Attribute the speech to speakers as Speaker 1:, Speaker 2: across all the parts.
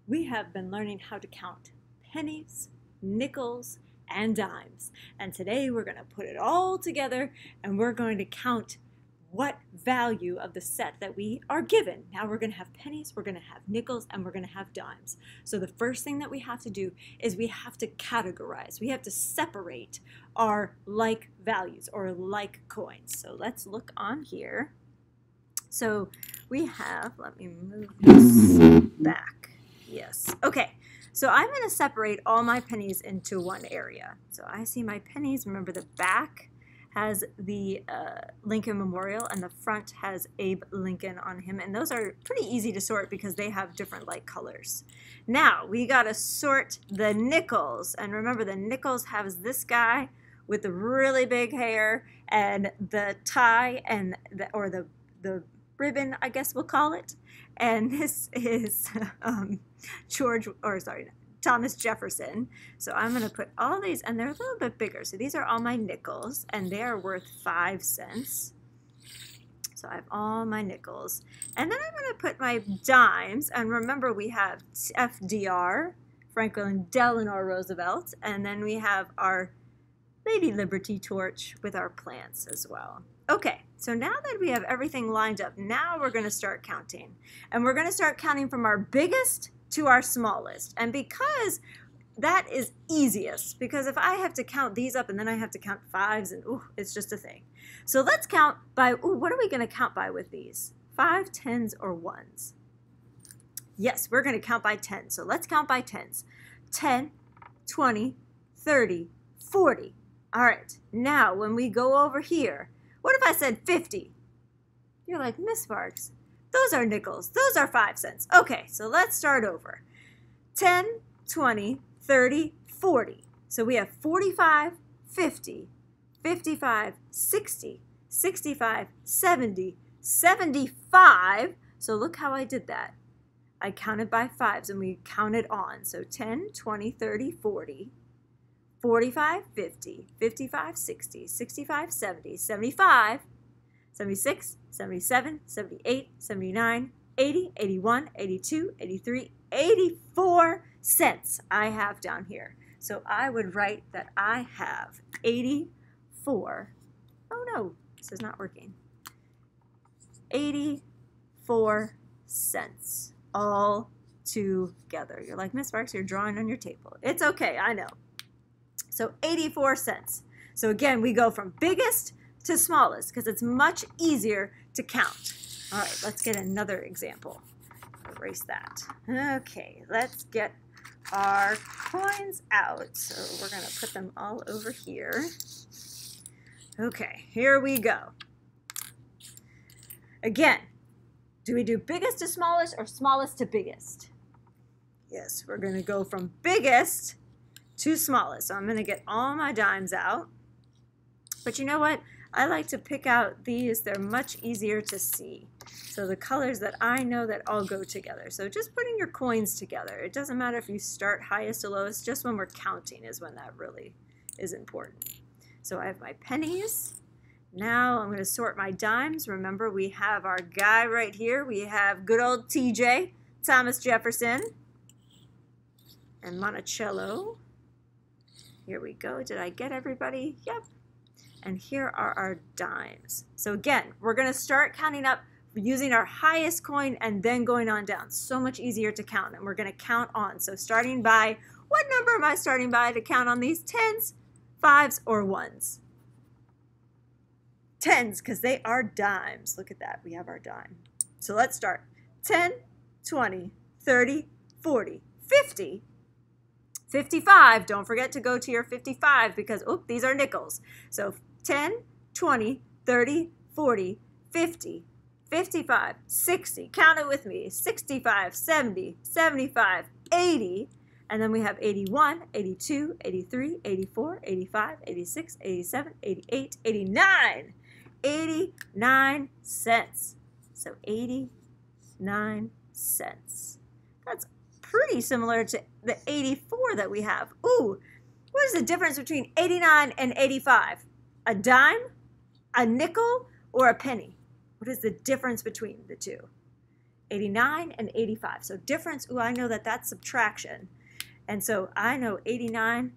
Speaker 1: We have been learning how to count pennies, nickels, and dimes. And today we're going to put it all together and we're going to count what value of the set that we are given. Now we're going to have pennies, we're going to have nickels, and we're going to have dimes. So the first thing that we have to do is we have to categorize. We have to separate our like values or like coins. So let's look on here. So we have, let me move this back. Yes. Okay. So I'm going to separate all my pennies into one area. So I see my pennies. Remember, the back has the Lincoln Memorial and the front has Abe Lincoln on him. And those are pretty easy to sort because they have different light colors. Now we got to sort the nickels. And remember, the nickels has this guy with the really big hair and the tie and the ribbon, I guess we'll call it. And this is Thomas Jefferson. So I'm going to put all these, and they're a little bit bigger. So these are all my nickels, and they are worth 5 cents. So I have all my nickels. And then I'm going to put my dimes. And remember, we have FDR, Franklin Delano Roosevelt, and then we have our Lady Liberty torch with our plants as well. Okay, so now that we have everything lined up, now we're going to start counting. And we're going to start counting from our biggest to our smallest. And because that is easiest, because if I have to count these up and then I have to count fives, and it's just a thing. So let's count by, what are we going to count by with these? 5, 10s, or 1s? Yes, we're going to count by 10. So let's count by 10s. 10, 20, 30, 40. All right, now when we go over here, what if I said 50? You're like, Miss Sparks, those are nickels. Those are 5 cents. Okay, so let's start over. 10, 20, 30, 40. So we have 45, 50, 55, 60, 65, 70, 75. So look how I did that. I counted by fives and we counted on. So 10, 20, 30, 40. 45, 50, 55, 60, 65, 70, 75, 76, 77, 78, 79, 80, 81, 82, 83, 84 cents I have down here. So I would write that I have 84, oh no, this is not working, 84 cents all together. You're like, Miss Sparks, you're drawing on your table. It's okay, I know. So 84 cents. So again, we go from biggest to smallest because it's much easier to count. All right, let's get another example. Erase that. Okay, let's get our coins out. So we're going to put them all over here. Okay, here we go. Again, do we do biggest to smallest or smallest to biggest? Yes, we're going to go from biggest to smallest. So I'm going to get all my dimes out. But you know what? I like to pick out these. They're much easier to see. So the colors that I know that all go together. So just putting your coins together. It doesn't matter if you start highest to lowest. Just when we're counting is when that really is important. So I have my pennies. Now I'm going to sort my dimes. Remember, we have our guy right here. We have good old TJ, Thomas Jefferson, and Monticello. Here we go. Did I get everybody? Yep. And here are our dimes. So again, we're going to start counting up using our highest coin and then going on down. So much easier to count, and we're going to count on. So starting by, what number am I starting by to count on these? 10s, 5s, or 1s? 10s, because they are dimes. Look at that. We have our dime. So let's start. 10, 20, 30, 40, 50, 55, don't forget to go to your 55 because, these are nickels. So 10, 20, 30, 40, 50, 55, 60, count it with me, 65, 70, 75, 80, and then we have 81, 82, 83, 84, 85, 86, 87, 88, 89, 89 cents. So 89 cents. That's pretty similar to the 84 that we have. Ooh, what is the difference between 89 and 85? A dime, a nickel, or a penny? What is the difference between the two? 89 and 85. So difference, ooh, I know that that's subtraction. And so I know 89,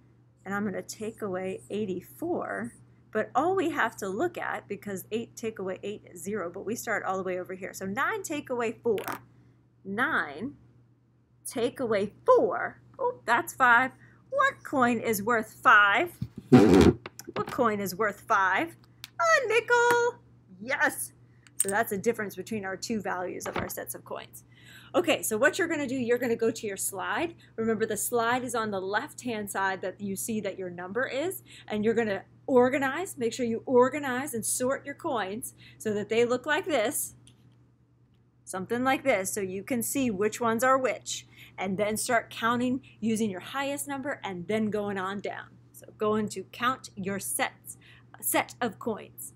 Speaker 1: and I'm going to take away 84. But all we have to look at, because 8 take away 8 is 0, but we start all the way over here. So 9 take away 4. 9 take away 4. Oh, that's 5. What coin is worth 5? What coin is worth 5? A nickel. Yes. So that's the difference between our two values of our sets of coins. Okay, so what you're going to do, you're going to go to your slide. Remember, the slide is on the left-hand side that you see that your number is, and you're going to organize. Make sure you organize and sort your coins so that they look like this, something like this, so you can see which ones are which, and then start counting using your highest number and then going on down. So going to count your set of coins.